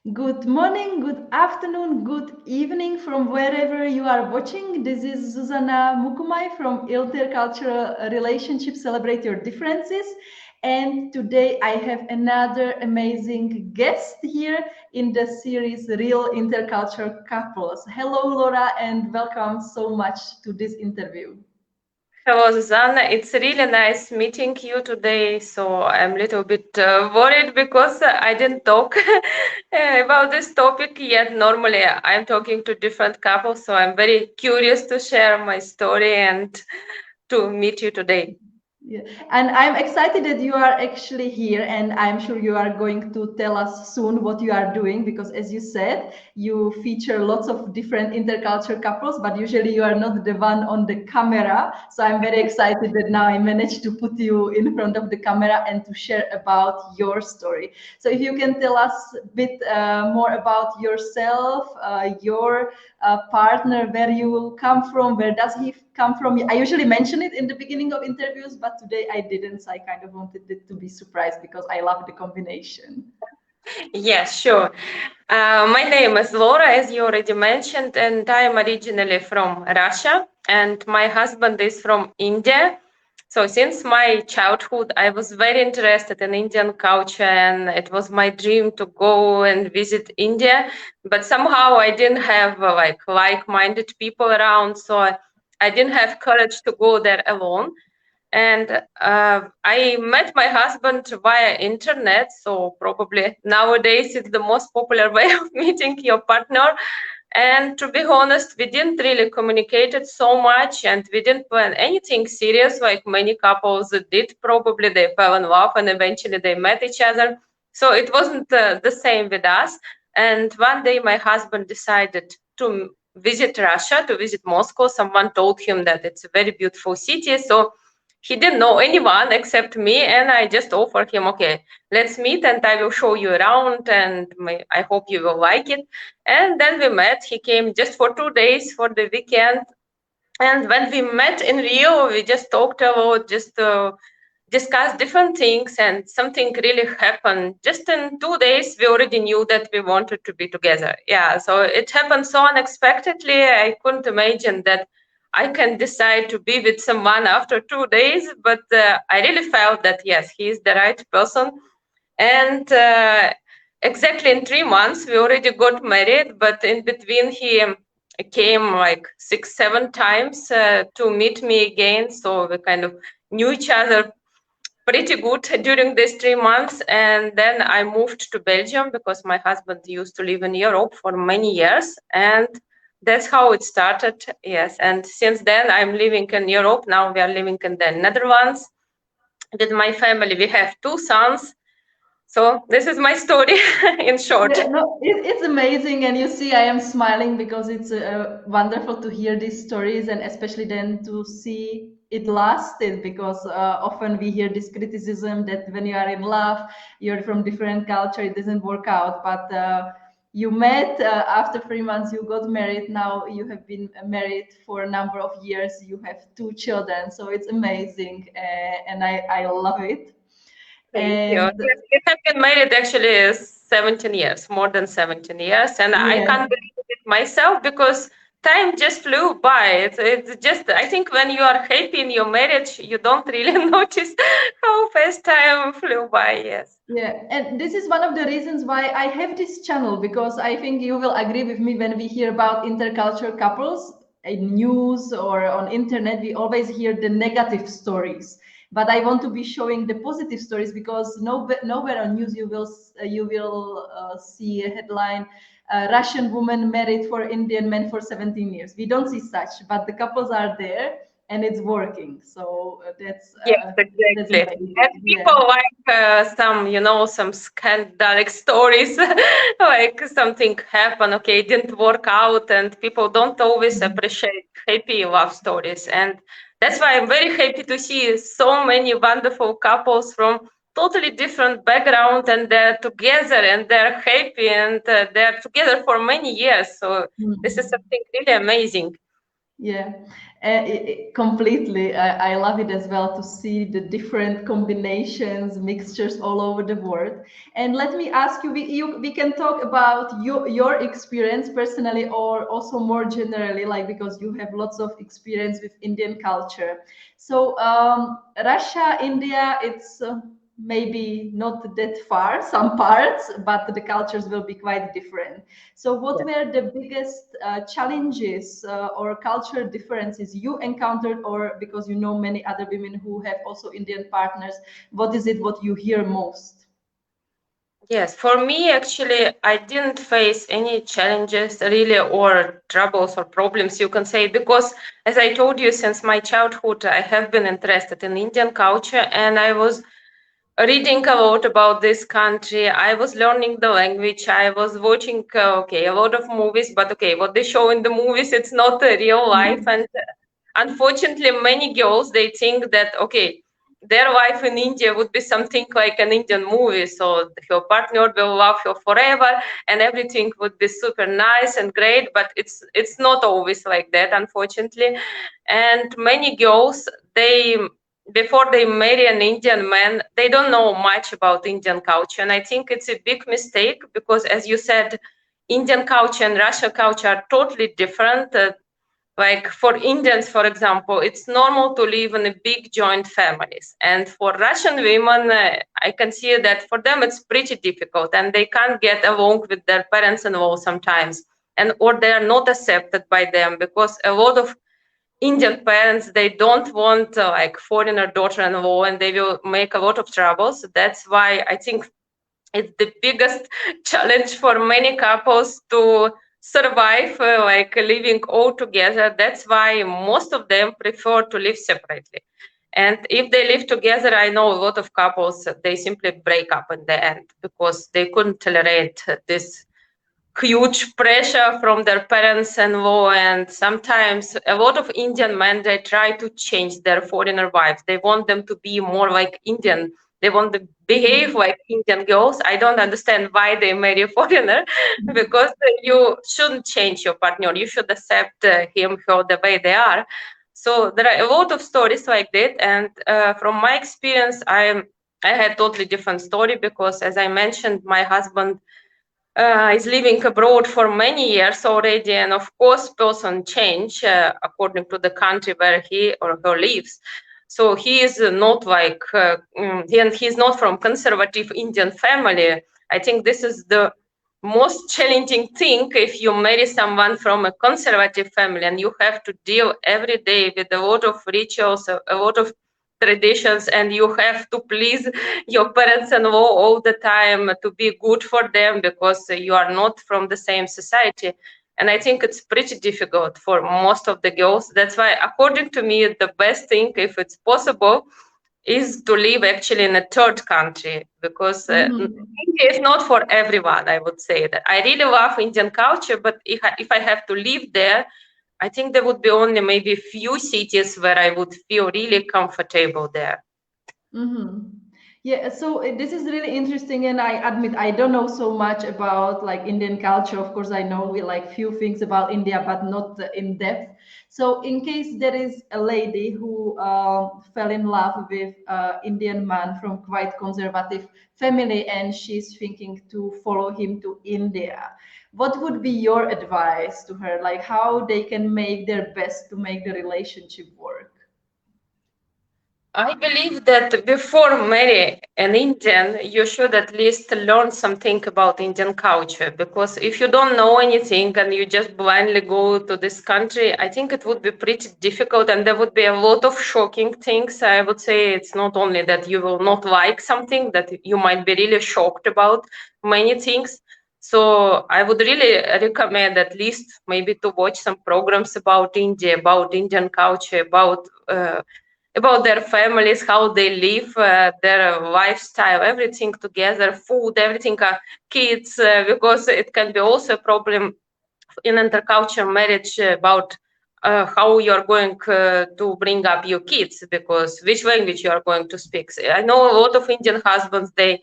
Good morning, good afternoon, good evening from wherever you are watching. This is Zuzana Mukumai from Intercultural Relationships Celebrate Your Differences. And today I have another amazing guest here in the series Real Intercultural Couples. Hello, Lora, and welcome so much to this interview. Hello, Susanna. It's really nice meeting you today. So I'm a little bit worried because I didn't talk about this topic yet. Normally, I'm talking to different couples, so I'm very curious to share my story and to meet you today. Yeah. And I'm excited that you are actually here, and I'm sure you are going to tell us soon what you are doing because, as you said, you feature lots of different intercultural couples, but usually you are not the one on the camera. So I'm very excited that now I managed to put you in front of the camera and to share about your story. So if you can tell us a bit more about yourself, your partner, where you come from, where does he come from? I usually mention it in the beginning of interviews, but today I didn't. So I kind of wanted it to be surprised because I love the combination. Yes, sure. My name is Lora, as you already mentioned, and I'm originally from Russia, and my husband is from India. So since my childhood, I was very interested in Indian culture, and it was my dream to go and visit India. But somehow I didn't have like-minded people around, so I didn't have courage to go there alone. And I met my husband via internet, so probably nowadays it's the most popular way of meeting your partner. And to be honest, we didn't really communicate it so much, and we didn't plan anything serious like many couples did. Probably they fell in love and eventually they met each other. So it wasn't the same with us. And one day my husband decided to visit Russia, to visit Moscow. Someone told him that it's a very beautiful city. So he didn't know anyone except me, and I just offered him, okay, let's meet and I will show you around, and I hope you will like it. And then we met. He came just for 2 days for the weekend. And when we met in Rio, we just talked about just discussed different things, and something really happened. Just in 2 days, we already knew that we wanted to be together. Yeah, so it happened so unexpectedly. I couldn't imagine that I can decide to be with someone after 2 days, but I really felt that yes, he is the right person. And exactly in 3 months, we already got married, but in between, he came like 6, 7 times to meet me again. So we kind of knew each other pretty good during these 3 months. And then I moved to Belgium because my husband used to live in Europe for many years. And that's how it started. Yes. And since then, I'm living in Europe. Now we are living in the Netherlands. With my family, we have 2 sons. So this is my story in short. Yeah, no, it's amazing, and you see, I am smiling because it's wonderful to hear these stories, and especially then to see it lasted. Because often we hear this criticism that when you are in love, you're from different culture, it doesn't work out. But you met after 3 months, you got married. Now you have been married for a number of years. You have 2 children, so it's amazing, and I love it. Thank you. And Yes, we have been married actually 17 years, more than 17 years. And I yeah. can't believe it myself because time just flew by. It's just, I think when you are happy in your marriage, you don't really notice how fast time flew by. Yes. Yeah, and this is one of the reasons why I have this channel, because I think you will agree with me when we hear about intercultural couples in news or on internet, we always hear the negative stories. But I want to be showing the positive stories because nowhere on news you will see a headline, Russian woman married for Indian man for 17 years. We don't see such, but the couples are there and it's working. So Yes, that's exactly. And amazing. Yeah. people like some, some scandalic stories, like something happened, okay, it didn't work out, and people don't always appreciate happy love stories. And that's why I'm very happy to see so many wonderful couples from totally different background, and they're together and they're happy and they're together for many years. So this is Mhm. something really amazing. Yeah, completely. I love it as well to see the different combinations, mixtures all over the world. And let me ask you, we can talk about your experience personally or also more generally, like because you have lots of experience with Indian culture. So Russia, India, it's maybe not that far, some parts, but the cultures will be quite different. So, what were the biggest challenges or cultural differences you encountered, or because you know many other women who have also Indian partners, what is it what you hear most? Yes, for me, actually, I didn't face any challenges really or troubles or problems, you can say, because as I told you, since my childhood, I have been interested in Indian culture and I was reading a lot about this country. I was learning the language. I was watching, okay, a lot of movies, but okay, what they show in the movies, it's not real life. Mhm. And unfortunately, many girls, they think that, okay, their life in India would be something like an Indian movie. So her partner will love her forever and everything would be super nice and great, but it's not always like that, unfortunately. And many girls, they before they marry an Indian man, they don't know much about Indian culture. And I think it's a big mistake because, as you said, Indian culture and Russian culture are totally different. Like for Indians, for example, it's normal to live in a big joint families. And for Russian women, I can see that for them it's pretty difficult and they can't get along with their parents-in-law sometimes. And or they are not accepted by them because a lot of Indian parents, they don't want like foreigner daughter-in-law and they will make a lot of troubles. That's why I think it's the biggest challenge for many couples to survive like living all together. That's why most of them prefer to live separately. And if they live together, I know a lot of couples, they simply break up in the end because they couldn't tolerate this huge pressure from their parents-in-law. And sometimes a lot of Indian men, they try to change their foreigner wives. They want them to be more like Indian. They want to behave Mhm. like Indian girls. I don't understand why they marry a foreigner because you shouldn't change your partner. You should accept him, her the way they are. So there are a lot of stories like that. And from my experience, I had totally different story because, as I mentioned, my husband is living abroad for many years already, and of course, person change according to the country where he or her lives. So he is not like, and he's not from conservative Indian family. I think this is the most challenging thing if you marry someone from a conservative family and you have to deal every day with a lot of rituals, a lot of traditions, and you have to please your parents-in-law all the time to be good for them because you are not from the same society. And I think it's pretty difficult for most of the girls. That's why, according to me, the best thing, if it's possible, is to live actually in a third country because Mhm. India is not for everyone. I would say that I really love Indian culture, but if I have to live there, I think there would be only maybe a few cities where I would feel really comfortable there. Mm-hmm. Yeah, so this is really interesting, and I admit I don't know so much about like Indian culture. Of course, I know we like few things about India, but not in depth. So, in case there is a lady who fell in love with Indian man from quite conservative family, and she's thinking to follow him to India, what would be your advice to her? Like how they can make their best to make the relationship work? I believe that before marry an Indian, you should at least learn something about Indian culture because if you don't know anything and you just blindly go to this country, I think it would be pretty difficult and there would be a lot of shocking things. I would say it's not only that you will not like something, that you might be really shocked about many things. So I would really recommend at least maybe to watch some programs about India, about Indian culture, about their families, how they live, their lifestyle, everything together, food, everything, kids, because it can be also a problem in intercultural marriage about how you're going to bring up your kids, because which language you are going to speak. I know a lot of Indian husbands, they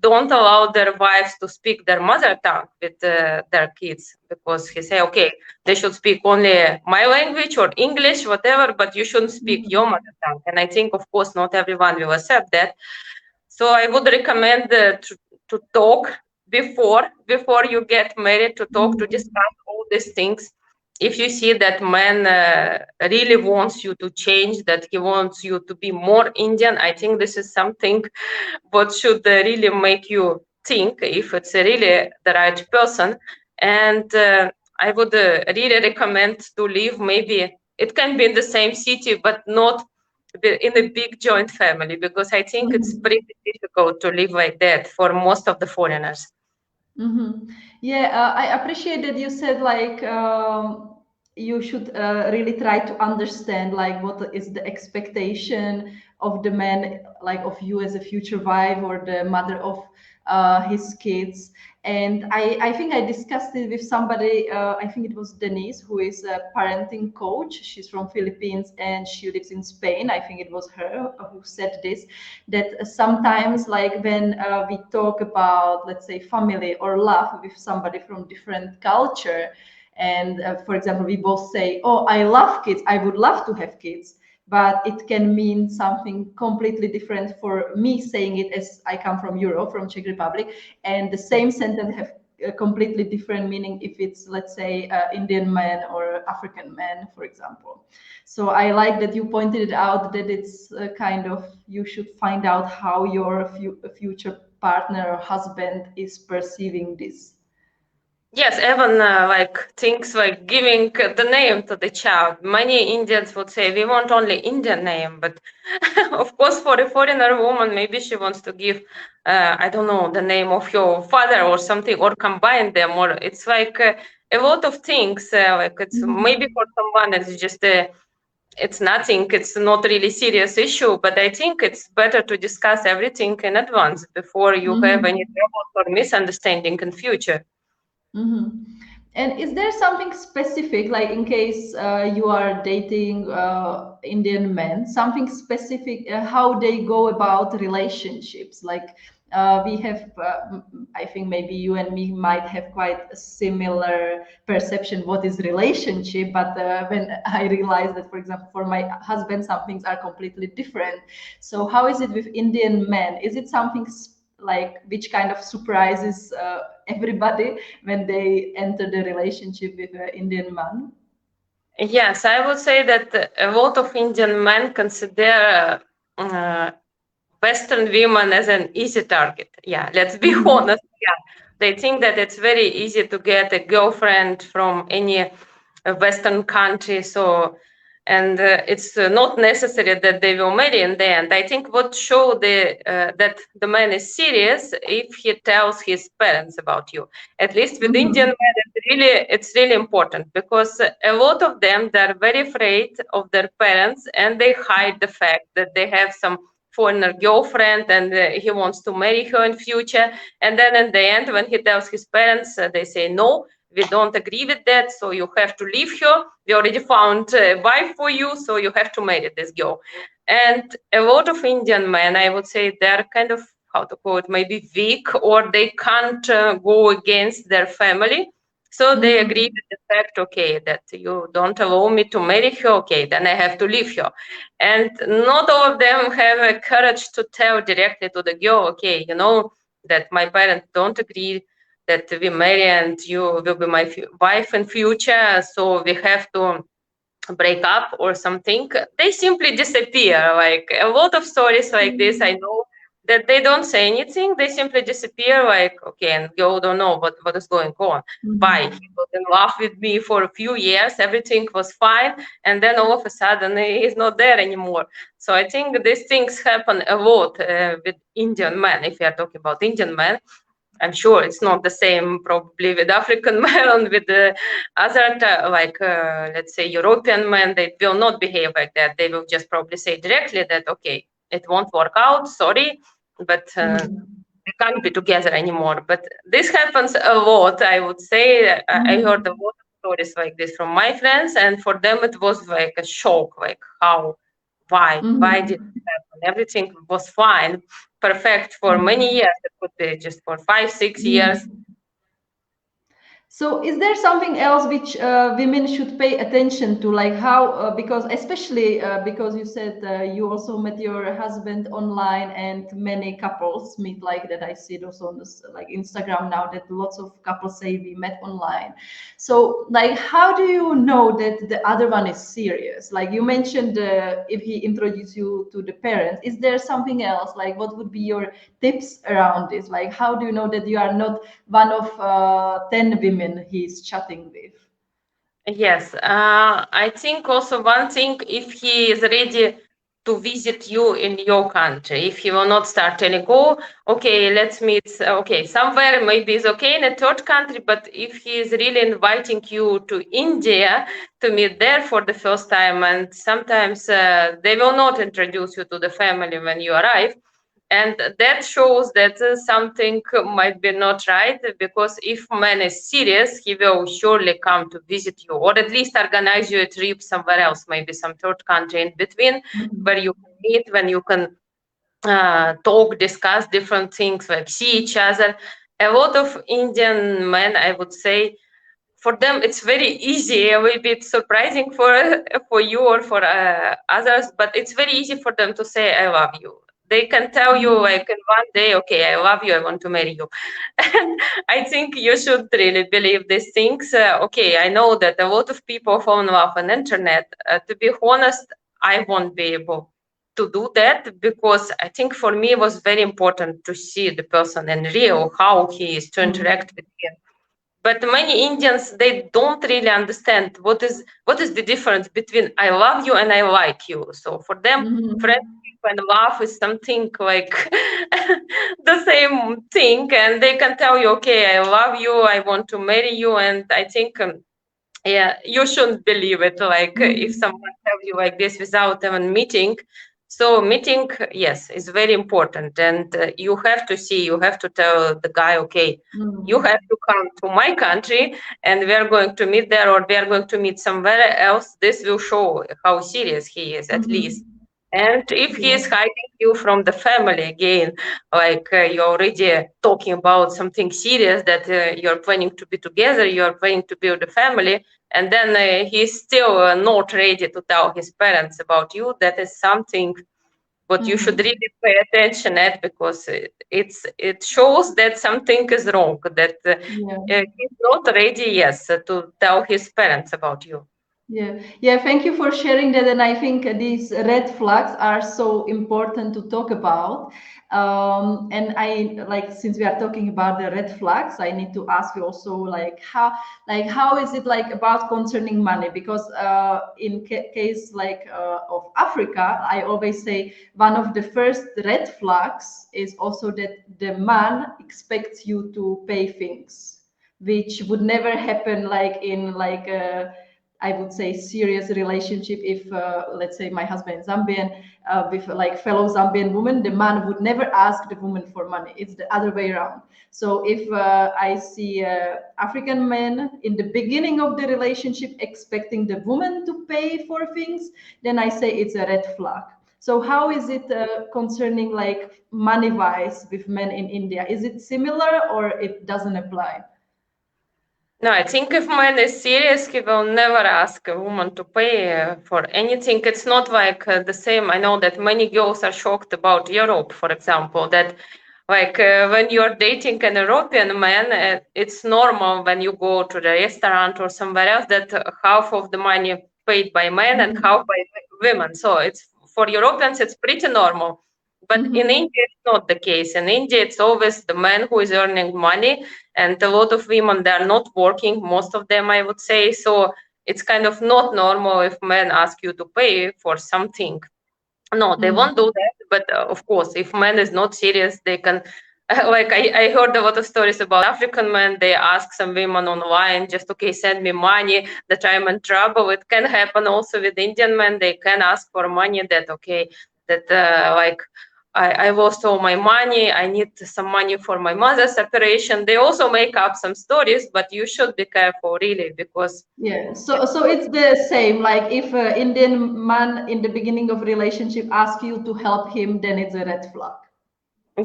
don't allow their wives to speak their mother tongue with their kids, because he say, okay, they should speak only my language or English, whatever, but you shouldn't speak your mother tongue. And I think, of course, not everyone will accept that. So I would recommend to talk before you get married, to talk, to discuss all these things. If you see that man really wants you to change, that he wants you to be more Indian, I think this is something what should really make you think if it's really the right person. And I would really recommend to live, maybe it can be in the same city, but not in a big joint family, because I think it's pretty difficult to live like that for most of the foreigners. Yeah, I appreciate that you said like you should really try to understand like what is the expectation of the man, like of you as a future wife or the mother of his kids. And I think I discussed it with somebody, I think it was Denise, who is a parenting coach. She's from Philippines and she lives in Spain. I think it was her who said this, that sometimes like when we talk about, let's say, family or love with somebody from different culture, and for example, we both say, oh, I love kids, I would love to have kids, but it can mean something completely different for me saying it as I come from Europe, from Czech Republic, and the same sentence have a completely different meaning if it's, let's say, Indian man or African man, for example. So I like that you pointed it out, that it's kind of, you should find out how your future partner or husband is perceiving this. Yes, even like things like giving the name to the child. Many Indians would say we want only Indian name, but of course, for a foreigner woman, maybe she wants to give, I don't know, the name of your father or something, or combine them, or it's like a lot of things. Like it's maybe for someone it's just it's nothing. It's not really serious issue, but I think it's better to discuss everything in advance before you have any trouble or misunderstanding in future. And is there something specific, like in case you are dating Indian men, something specific how they go about relationships? Like we have, I think maybe you and me might have quite a similar perception what is relationship, but when I realized that, for example, for my husband, some things are completely different. So how is it with Indian men? Is it something like which kind of surprises everybody when they enter the relationship with an Indian man? Yes, I would say that a lot of Indian men consider Western women as an easy target. Yeah, let's be honest. Yeah, they think that it's very easy to get a girlfriend from any Western country. So, and it's not necessary that they will marry in the end. I think what show that the man is serious if he tells his parents about you. At least with Indian men, it's really important, because a lot of them, they're very afraid of their parents and they hide the fact that they have some foreigner girlfriend and he wants to marry her in future. And then in the end, when he tells his parents, they say, no, we don't agree with that, so you have to leave her. We already found a wife for you, so you have to marry this girl. And a lot of Indian men, I would say, they're kind of, how to call it, maybe weak, or they can't go against their family. So they agree with the fact, okay, that you don't allow me to marry her, okay, then I have to leave her. And not all of them have a courage to tell directly to the girl, okay, you know, that my parents don't agree that we marry and you will be my wife in future, so we have to break up or something. They simply disappear. Like a lot of stories like this, I know that they don't say anything. They simply disappear. Like, okay, and you don't know what is going on. Why? He was in love with me for a few years. Everything was fine, and then all of a sudden he's not there anymore. So I think these things happen a lot with Indian men. If you are talking about Indian men, I'm sure it's not the same probably with African men and with the other, like, let's say, European men. They will not behave like that. They will just probably say directly that, okay, it won't work out, sorry, but we can't be together anymore. But this happens a lot, I would say. I heard a lot of stories like this from my friends, and for them it was like a shock, like how, why did Mhm. it happen? Everything was fine, perfect for many years. It could be just for 5, 6 years. Mhm. So, is there something else which women should pay attention to, like how, because especially because you said you also met your husband online, and many couples meet like that. I see it also on this like Instagram now that lots of couples say we met online. So, like, how do you know that the other one is serious? Like you mentioned, if he introduced you to the parents, is there something else? Like, what would be your tips around this? Like, how do you know that you are not one of 10 women he's chatting with? Yes, I think also one thing, if he is ready to visit you in your country, if he will not start telling, oh, okay, let's meet, okay, somewhere maybe is okay in a third country, but if he is really inviting you to India to meet there for the first time, and sometimes they will not introduce you to the family when you arrive, and that shows that something might be not right, because if man is serious, he will surely come to visit you, or at least organize you a trip somewhere else, maybe some third country in between, where Mhm. you can meet, when you can talk, discuss different things, like see each other. A lot of Indian men, I would say, for them it's very easy. Maybe it's surprising for you or for others, but it's very easy for them to say I love you. They can tell you Mhm. like in one day, okay, I love you, I want to marry you. And I think you should really believe these things. Okay, I know that a lot of people fall in love on internet. To be honest, I won't be able to do that, because I think for me it was very important to see the person in real, how he is to Mhm. interact with him. But many Indians, they don't really understand what is the difference between I love you and I like you. So for them, Mhm. friendship and love is something like the same thing, and they can tell you, okay, I love you, I want to marry you. And I think yeah, you shouldn't believe it, like if Mhm. someone tells you like this without even meeting. So meeting, yes, is very important, and you have to see, you have to tell the guy, okay, you have Mhm. to come to my country, and we are going to meet there, or we are going to meet somewhere else. This will show how serious he is, at least. Mhm. And if he is Yeah. hiding you from the family again, like you're already talking about something serious, that you're planning to be together, you're planning to build a family, and then he's still not ready to tell his parents about you, that is something what you should Mhm. really pay attention at, because it shows that something is wrong, that Yeah. he's not ready, yes, to tell his parents about you. Yeah, yeah, thank you for sharing that. And I think these red flags are so important to talk about. And I like, since we are talking about the red flags, I need to ask you also like how is it like about concerning money? Because in case like of Africa, I always say one of the first red flags is also that the man expects you to pay things, which would never happen like in like a, I would say, serious relationship. If let's say my husband is Zambian, with like fellow Zambian woman, the man would never ask the woman for money. It's the other way around. So if I see African men in the beginning of the relationship expecting the woman to pay for things, then I say it's a red flag. So how is it concerning like money wise with men in India? Is it similar or it doesn't apply? No, I think if man is serious, he will never ask a woman to pay for anything. It's not like the same. I know that many girls are shocked about Europe, for example, that like when you're dating an European man, it's normal when you go to the restaurant or somewhere else that half of the money paid by men and half Mhm. by women. So it's for Europeans, it's pretty normal. But in Mhm. India, it's not the case. In India, it's always the man who is earning money, and a lot of women, they are not working, most of them, I would say. So it's kind of not normal if men ask you to pay for something. No, they won't Mhm. do that. But of course, if man is not serious, they can like I heard a lot of stories about African men. They ask some women online, just okay, send me money that I'm in trouble. It can happen also with Indian men. They can ask for money that okay, that like I lost all my money. I need some money for my mother's operation. They also make up some stories, but you should be careful, really, because Yeah, so it's the same. Like if an Indian man in the beginning of relationship asks you to help him, then it's a red flag.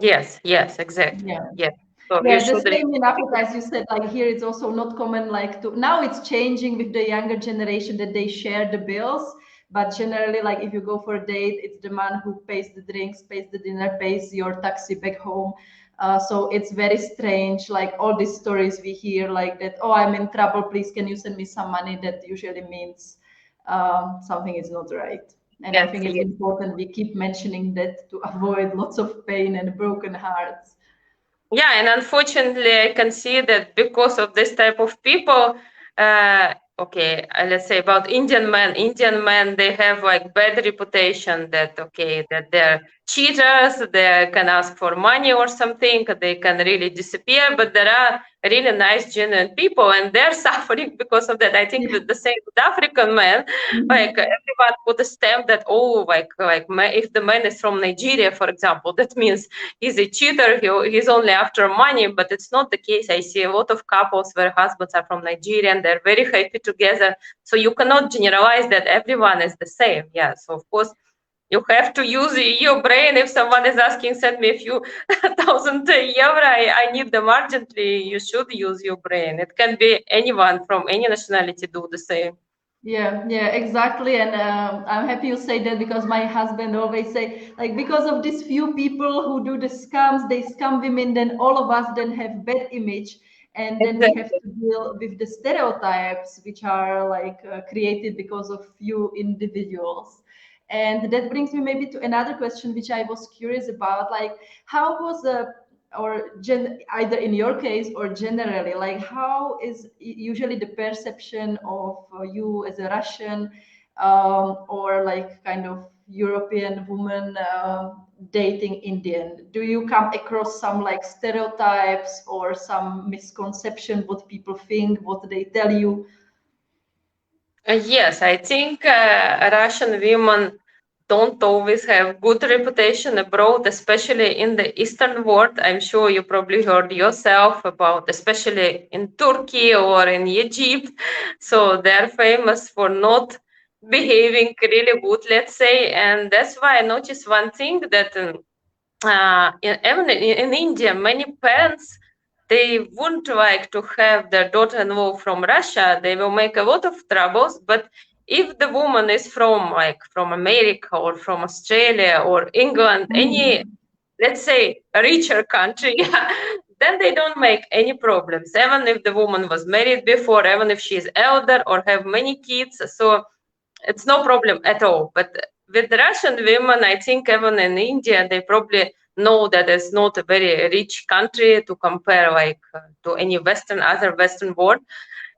yes, exactly. Yeah. Yes. So you Yeah, the should really same in Africa, as you said, like here it's also not common like to now it's changing with the younger generation that they share the bills. But generally, like if you go for a date, it's the man who pays the drinks, pays the dinner, pays your taxi back home. So it's very strange, like all these stories we hear, like that, oh, I'm in trouble, please, can you send me some money? That usually means something is not right. And I yes, think it's yes. important we keep mentioning that to avoid lots of pain and broken hearts. Yeah, and unfortunately, I can see that because of this type of people, okay, let's say about Indian men, they have like bad reputation that, okay, that they're cheaters, they can ask for money or something, they can really disappear, but there are really nice, genuine people, and they're suffering because of that. I think Yeah. that the same with African men, like Mhm. everyone put a stamp that, oh, if the man is from Nigeria, for example, that means he's a cheater, he's only after money, but it's not the case. I see a lot of couples where husbands are from Nigeria and they're very happy together. So you cannot generalize that everyone is the same. Yeah, so of course you have to use your brain. If someone is asking, send me a few thousand euro, I need them urgently, you should use your brain. It can be anyone from any nationality do the same. Yeah, exactly. And I'm happy you say that because my husband always say, like, because of these few people who do the scams, they scam women, then all of us then have bad image. And then we have Exactly. to deal with the stereotypes, which are like created because of few individuals. And that brings me maybe to another question, which I was curious about, like, how was either in your case or generally, like how is usually the perception of you as a Russian or like kind of European woman dating Indian? Do you come across some like stereotypes or some misconception, what people think, what they tell you? Yes, I think Russian women don't always have good reputation abroad, especially in the Eastern world. I'm sure you probably heard yourself about, especially in Turkey or in Egypt. So they're famous for not behaving really good, let's say. And that's why I noticed one thing that even in India, many parents they wouldn't like to have their daughter-in-law from Russia. They will make a lot of troubles. But if the woman is from America or from Australia or England, any Mm. let's say a richer country, then they don't make any problems. Even if the woman was married before, even if she is elder or have many kids, so it's no problem at all. But with Russian women, I think even in India, they probably know that it's not a very rich country to compare to any other Western world.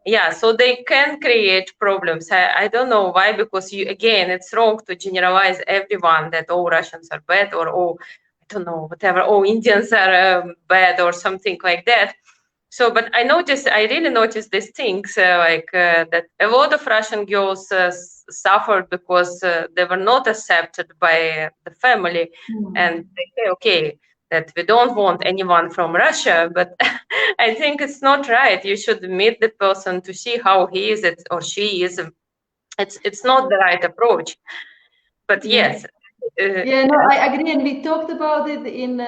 Yeah, so they can create problems. I don't know why, because again, it's wrong to generalize everyone that all Russians are bad or all, I don't know, whatever, all Indians are bad or something like that. So, but I really noticed these things that a lot of Russian girls suffered because they were not accepted by the family, and Mm. they say, okay, that we don't want anyone from Russia, but I think it's not right. You should meet the person to see how he is it or she is. It's not the right approach. But Yeah. yes, Yeah, no, I agree, and we talked about it in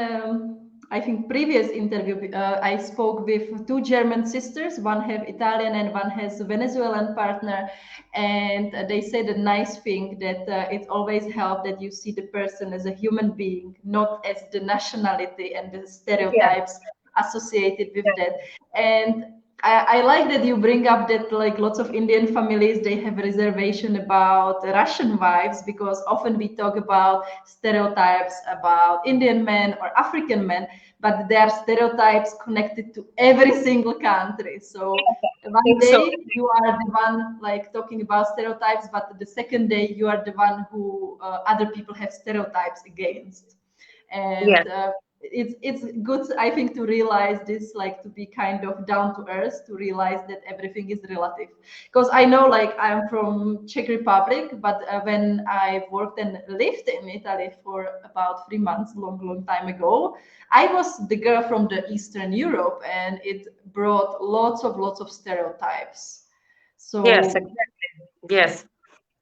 I think previous interview. I spoke with two German sisters. One have Italian and one has a Venezuelan partner, and they said a nice thing that it always helps that you see the person as a human being, not as the nationality and the yeah, stereotypes associated with that. And I like that you bring up that like lots of Indian families they have a reservation about Russian wives because often we talk about stereotypes about Indian men or African men, but there are stereotypes connected to every single country. So I one think so. day you are the one like talking about stereotypes, but the second day you are the one who other people have stereotypes against. Yeah. And it's good, I think, to realize this, like to be kind of down to earth, to realize that everything is relative. Because I know, like, I'm from Czech Republic, but when I worked and lived in Italy for about 3 months, long time ago, I was the girl from the Eastern Europe, and it brought lots of stereotypes. Yes, So exactly. Yes.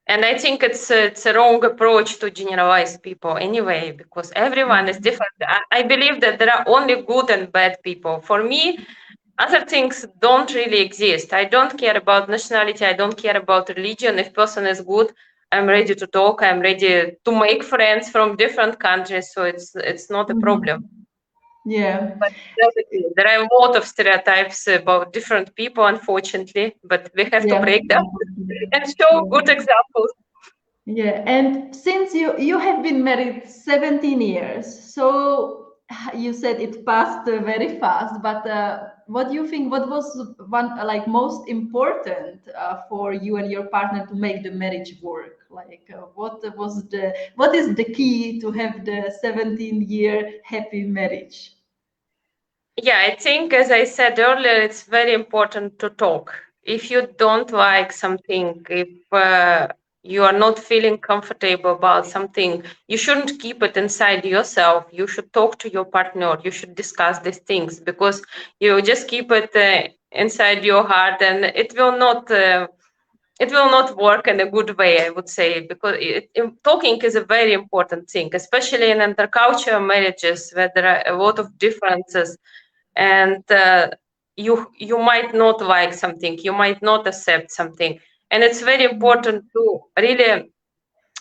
And I think it's a wrong approach to generalize people anyway, because everyone is mm, different. I believe that there are only good and bad people. For me, other things don't really exist. I don't care about nationality. I don't care about religion. If person is good, I'm ready to talk. I'm ready to make friends from different countries. So it's not a problem. mhm. Yeah, But definitely, there are a lot of stereotypes about different people, unfortunately. But we have to yeah, break them unfortunately. and show Yeah. good examples. Yeah, and since you have been married 17 years, so you said it passed very fast, but what do you think, what was one like most important for you and your partner to make the marriage work? Like what is the key to have the 17-year happy marriage? Yeah, I think, as I said earlier, it's very important to talk. If you don't like something, if you are not feeling comfortable about something, you shouldn't keep it inside yourself. You should talk to your partner. You should discuss these things, because you just keep it inside your heart, and it will not work in a good way, I would say, because talking is a very important thing, especially in intercultural marriages where there are a lot of differences, and you might not like something, you might not accept something, and it's very important to really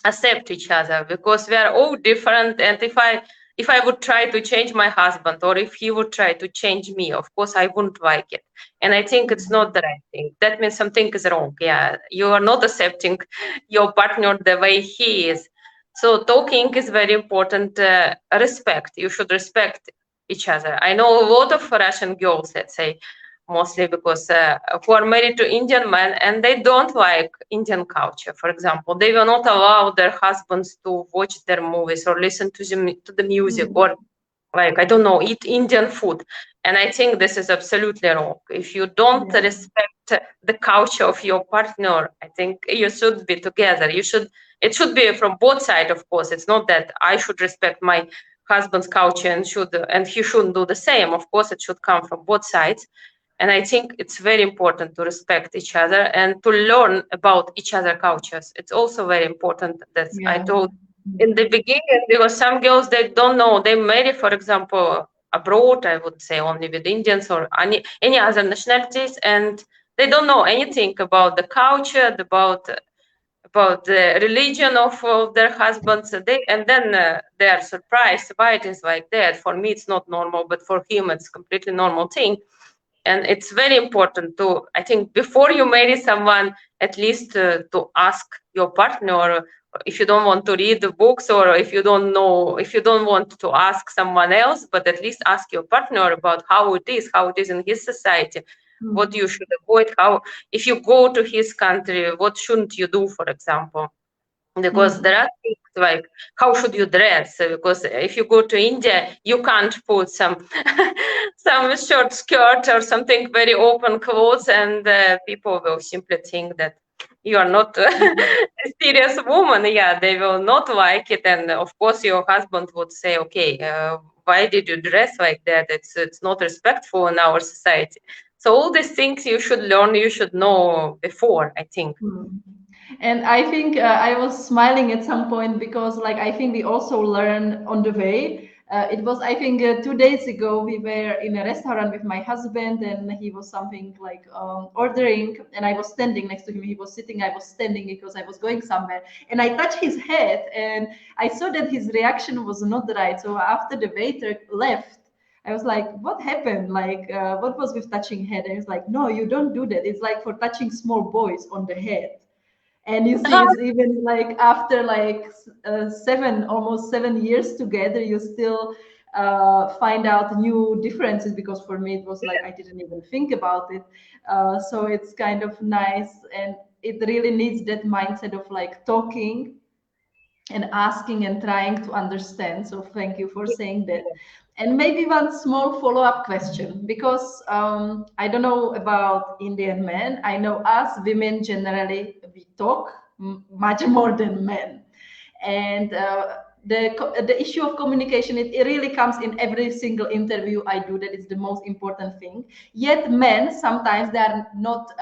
accept each other, because we are all different. And if I would try to change my husband, or if he would try to change me, of course I wouldn't like it, and I think it's not the right thing. That means something is wrong. Yeah, you are not accepting your partner the way he is. So talking is very important. Respect, you should respect each other. I know a lot of Russian girls, let's say, mostly because who are married to Indian men, and they don't like Indian culture. For example, they will not allow their husbands to watch their movies or listen to the music, Mm, or, like, I don't know, eat Indian food. And I think this is absolutely wrong. If you don't yeah. respect the culture of your partner, I think you should be together. It should be from both sides, of course. It's not that I should respect my husband's culture and he shouldn't do the same. Of course, it should come from both sides. And I think it's very important to respect each other and to learn about each other cultures. It's also very important that I Yeah. told in the beginning, there were some girls that don't know. They marry, for example, abroad, I would say only with Indians or any other nationalities, and they don't know anything about the culture, about the religion of their husbands. They are surprised why it is like that. For me, it's not normal, but for him, it's completely normal thing. And it's very important to, I think, before you marry someone, at least to ask your partner, or if you don't want to read the books, or if you don't know, if you don't want to ask someone else, but at least ask your partner about how it is in his society, what Mm, you should avoid, how, if you go to his country, what shouldn't you do, for example. Because there mm, are things like how should you dress, because if you go to India, you can't put some some short skirt or something very open clothes, and people will simply think that you are not mm, a serious woman. Yeah, they will not like it, and of course your husband would say, okay, why did you dress like that? It's not respectful in our society. So all these things you should learn, you should know before, I think. mm. And I think I was smiling at some point because, like, I think we also learn on the way. It was, I think, 2 days ago, we were in a restaurant with my husband, and he was something like ordering, and I was standing next to him. He was sitting, I was standing because I was going somewhere, and I touched his head, and I saw that his reaction was not right. So after the waiter left, I was like, what happened? Like, what was with touching head? And he's like, no, you don't do that. It's like for touching small boys on the head. And you see, it's even like after like 7 almost 7 years together, you still find out new differences, because for me it was like I didn't even think about it. So it's kind of nice, and it really needs that mindset of like talking and asking and trying to understand. So thank you for saying that. And maybe one small follow-up question, because I don't know about Indian men. I know us women generally, we talk much more than men. And the issue of communication, it really comes in every single interview I do. That is the most important thing. Yet men sometimes they are not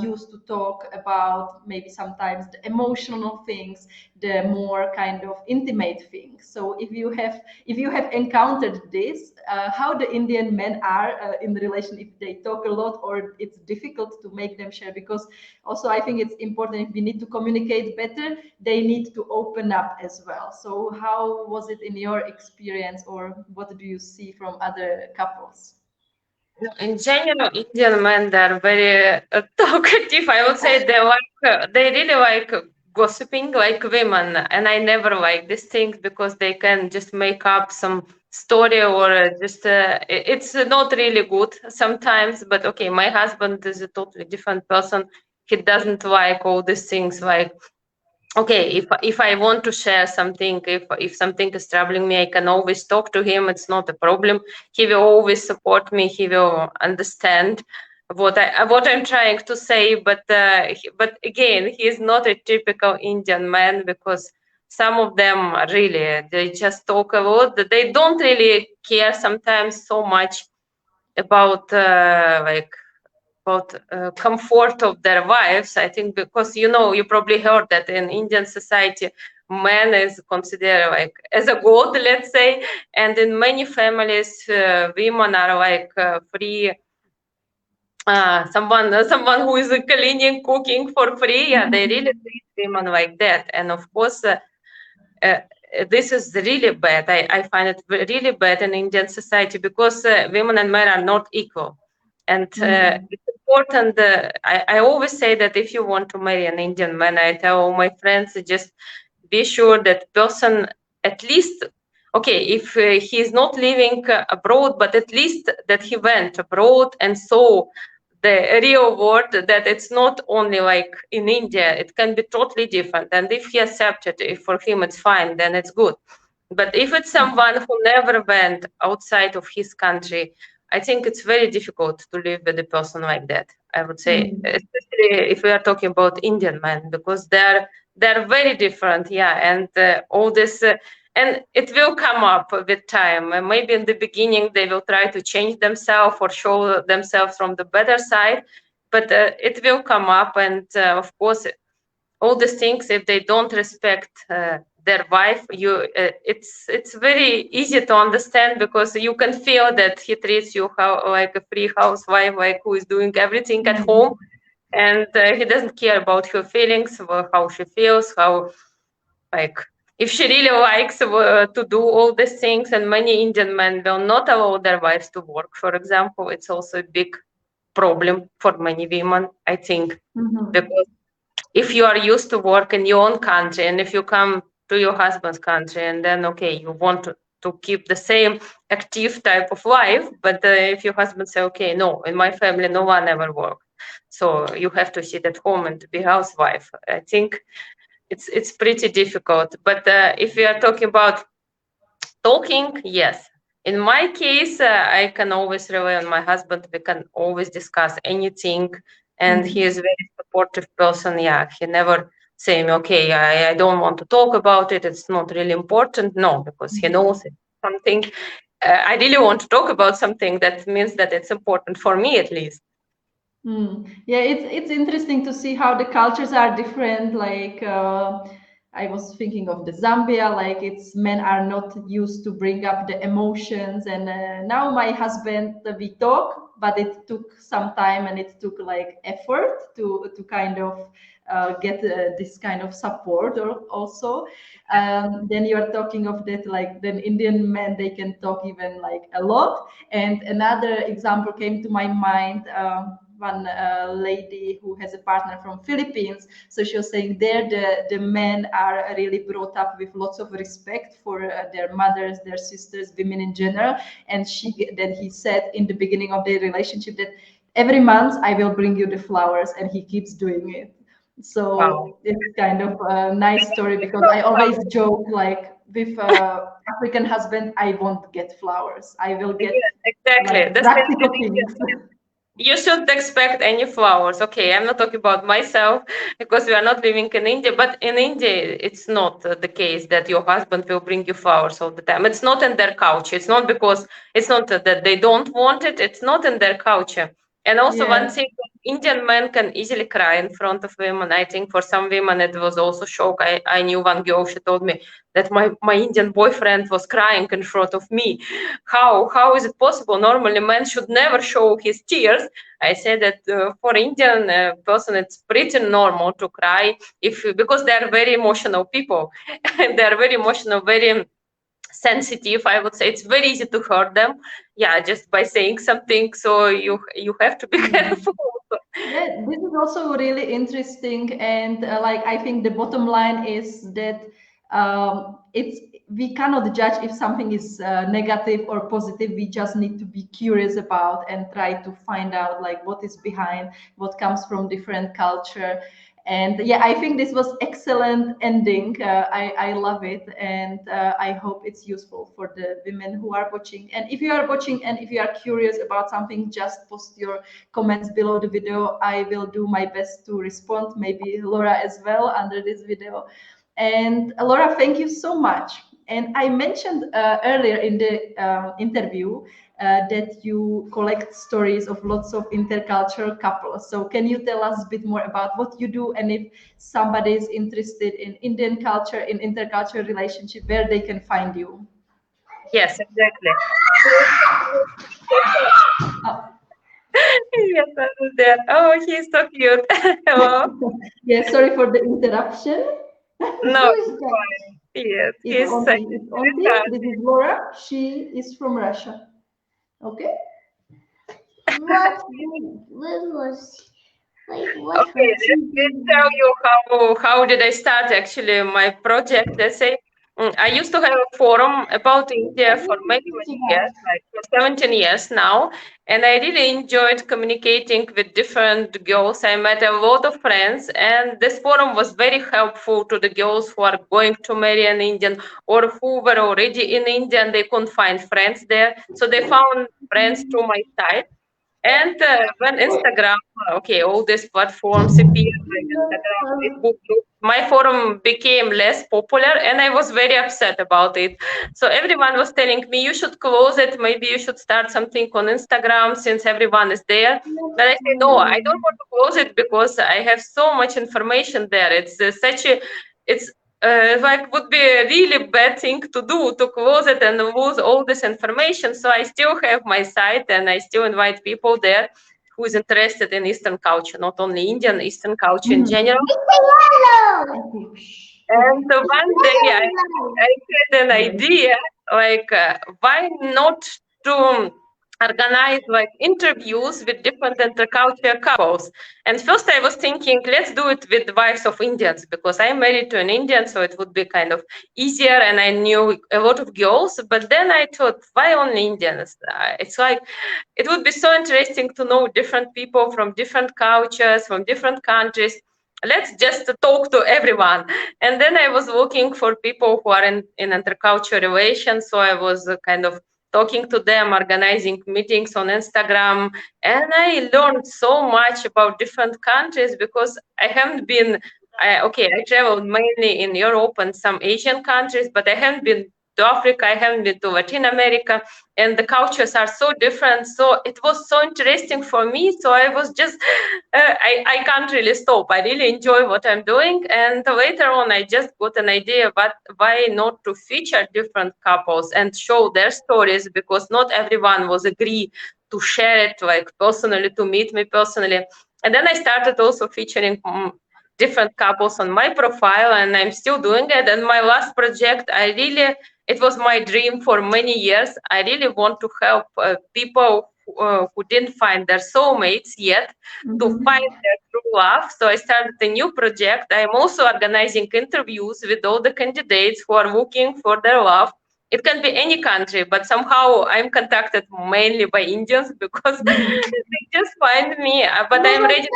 used to talk about maybe sometimes the emotional things, the more kind of intimate things. So if you have encountered this, how the Indian men are in the relation, if they talk a lot or it's difficult to make them share, because also I think it's important, if we need to communicate better, they need to open up as well. So how was it in your experience, or what do you see from other couples? In general, Indian men they're very talkative. I would say they really like gossiping like women, and I never like these things because they can just make up some story or just it's not really good sometimes. But okay, my husband is a totally different person. He doesn't like all these things like okay, if I want to share something, if something is troubling me, I can always talk to him. It's not a problem. He will always support me. He will understand what I'm trying to say. But again, he is not a typical Indian man, because some of them are really, they just talk a lot. They don't really care sometimes so much about comfort of their wives. I think because you probably heard that in Indian society, man is considered like as a god, let's say, and in many families, women are like free. Someone who is cleaning, cooking for free. Yeah, they really treat women like that, and of course. Uh, this is really bad. I find it really bad in Indian society because women and men are not equal. And it's important. I always say that if you want to marry an Indian man, I tell all my friends, just be sure that person at least, okay, if he is not living abroad, but at least that he went abroad and saw the real world, that it's not only like in India, it can be totally different. And if he accepts it, if for him it's fine, then it's good. But if it's someone who never went outside of his country, I think it's very difficult to live with a person like that. I would say, especially if we are talking about Indian men, because they're very different. Yeah, and all this. And it will come up with time. Maybe in the beginning they will try to change themselves or show themselves from the better side, but it will come up. And of course, all these things, if they don't respect their wife, it's very easy to understand, because you can feel that he treats you like a free housewife, like who is doing everything at home, and he doesn't care about her feelings, how she feels, how like if she really likes to do all these things. And many Indian men will not allow their wives to work, for example. It's also a big problem for many women, I think, because if you are used to work in your own country, and if you come to your husband's country, and then okay, you want to keep the same active type of life, but if your husband say, okay, no, in my family no one ever worked, so you have to sit at home and be housewife, I think it's pretty difficult. But if we are talking about talking, yes. In my case, I can always rely on my husband. We can always discuss anything, and he is a very supportive person. Yeah, he never say me, okay, I don't want to talk about it. It's not really important. No, because he knows it's something. I really want to talk about something. That means that it's important for me, at least. Yeah, it's interesting to see how the cultures are different. Like I was thinking of the Zambia, like it's men are not used to bring up the emotions, and now my husband, we talk, but it took some time and it took like effort to kind of get this kind of support or also. Then you are talking of that, like then Indian men, they can talk even like a lot. And another example came to my mind. One lady who has a partner from Philippines. So she was saying there the men are really brought up with lots of respect for their mothers, their sisters, women in general. And then he said in the beginning of their relationship that every month I will bring you the flowers, and he keeps doing it. So it's kind of a nice story because I always joke like with African husband, I won't get flowers. I will get Yeah, exactly. like practical things. You shouldn't expect any flowers. Okay, I'm not talking about myself because we are not living in India, but in India, it's not the case that your husband will bring you flowers all the time. It's not in their culture. It's not because it's not that they don't want it, it's not in their culture. And also, one Yes. thing, Indian men can easily cry in front of women. I think for some women, it was also shock. I knew one girl, she told me that my Indian boyfriend was crying in front of me. How is it possible? Normally, man should never show his tears. I said that for Indian person, it's pretty normal to cry if because they are very emotional people. They are very emotional, very sensitive. I would say it's very easy to hurt them. Yeah, just by saying something. So you have to be Hmm. careful. Yeah, this is also really interesting, and like I think the bottom line is that it's we cannot judge if something is negative or positive. We just need to be curious about and try to find out like what is behind, what comes from different culture. And yeah, I think this was excellent ending. I love it, and I hope it's useful for the women who are watching. And if you are watching and if you are curious about something, just post your comments below the video. I will do my best to respond, maybe Laura as well under this video. And Laura, thank you so much. And I mentioned earlier in the interview that you collect stories of lots of intercultural couples. So can you tell us a bit more about what you do, and if somebody is interested in Indian culture, in intercultural relationship, where they can find you? Yes, exactly. Uh, Yes, I was there. Oh, he's so cute. Hello. yeah, sorry for the interruption. No, Who is that? yes, It's he's Auntie. It's Auntie. This is Laura. She is from Russia. Okay. What was what okay, was she let's tell doing? you how did I start actually my project. Let's say I used to have a forum about India for many many years, like for 17 years now, and I really enjoyed communicating with different girls. I met a lot of friends, and this forum was very helpful to the girls who are going to marry an Indian or who were already in India and they couldn't find friends there, so they found friends through my site. And when Instagram, okay, all these platforms appeared, like Instagram, Facebook, my forum became less popular, and I was very upset about it. So everyone was telling me, you should close it, maybe you should start something on Instagram since everyone is there. But I say, no, I don't want to close it because I have so much information there. It's such a, it's like would be a really bad thing to do to close it and lose all this information. So I still have my site and I still invite people there who is interested in Eastern culture, not only Indian, Eastern culture in Mhm. general. And one day I had an idea, like, why not to organize like interviews with different intercultural couples? And first I was thinking, let's do it with the wives of Indians because I'm married to an Indian, so it would be kind of easier. And I knew a lot of girls, but then I thought, why only Indians? It's like it would be so interesting to know different people from different cultures, from different countries. Let's just talk to everyone. And then I was looking for people who are in intercultural relations. So I was kind of talking to them, organizing meetings on Instagram. And I learned so much about different countries because I haven't been, okay, I traveled mainly in Europe and some Asian countries, but I haven't been to Africa, I haven't been to Latin America, and the cultures are so different. So it was so interesting for me. So I was just I can't really stop. I really enjoy what I'm doing. And later on, I just got an idea, but why not to feature different couples and show their stories? Because not everyone was agree to share it, like personally, to meet me personally. And then I started also featuring different couples on my profile, and I'm still doing it. And my last project, it was my dream for many years. I really want to help people who didn't find their soulmates yet to find Mhm. their true love. So I started a new project. I'm also organizing interviews with all the candidates who are looking for their love. It can be any country, but somehow I'm contacted mainly by Indians because Mhm. they just find me. But I'm ready.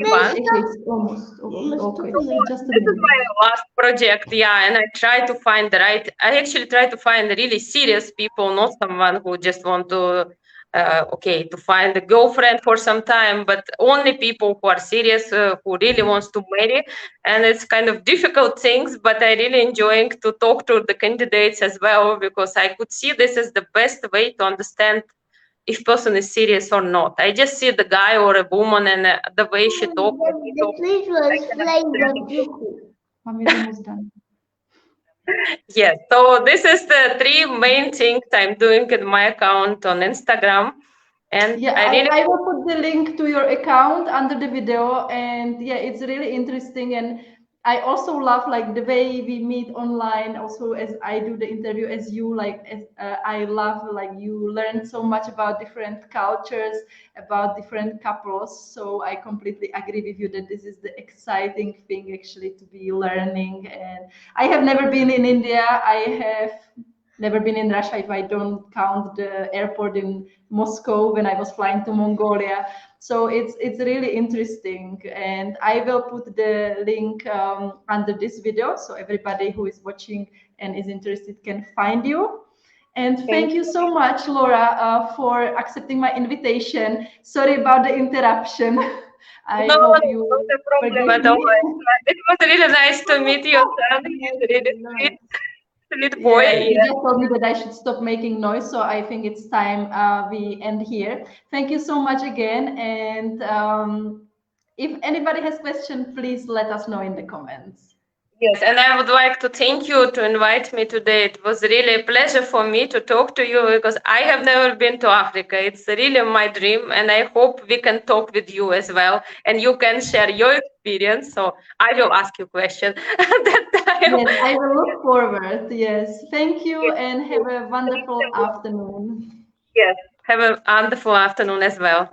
Ivan. It's almost okay. Just a This is minute. my last project, yeah, and I try to find the right. I actually try to find really serious people, not someone who just want to, to find a girlfriend for some time, but only people who are serious, who really wants to marry. And it's kind of difficult things, but I really enjoying to talk to the candidates as well, because I could see this is the best way to understand if person is serious or not. I just see the guy or a woman and the way she talks. I can understand. Mommy's almost done. Yes, so this is the three main things I'm doing in my account on Instagram. And Yeah, I really I will put the link to your account under the video, and yeah, it's really interesting. And I also love like the way we meet online. Also, as I do the interview, as you like, I love like you learn so much about different cultures, about different couples. So I completely agree with you that this is the exciting thing actually to be learning. And I have never been in India. I have never been in Russia if I don't count the airport in Moscow when I was flying to Mongolia. So it's really interesting, and I will put the link under this video so everybody who is watching and is interested can find you. And thank you so much, Laura, for accepting my invitation. Sorry about the interruption. I no, hope not you a problem forgive at all. me. It was really nice to meet you, son. He's really sweet, sweet boy. Yeah, you Yeah. just told me that I should stop making noise, so I think it's time we end here. Thank you so much again, and if anybody has questions, please let us know in the comments. Yes, and I would like to thank you to invite me today. It was really a pleasure for me to talk to you because I have never been to Africa. It's really my dream, and I hope we can talk with you as well, and you can share your experience. So I will ask you questions at that time. Yes, I will look forward. Yes, thank you, and have a wonderful afternoon. Yes, have a wonderful afternoon as well.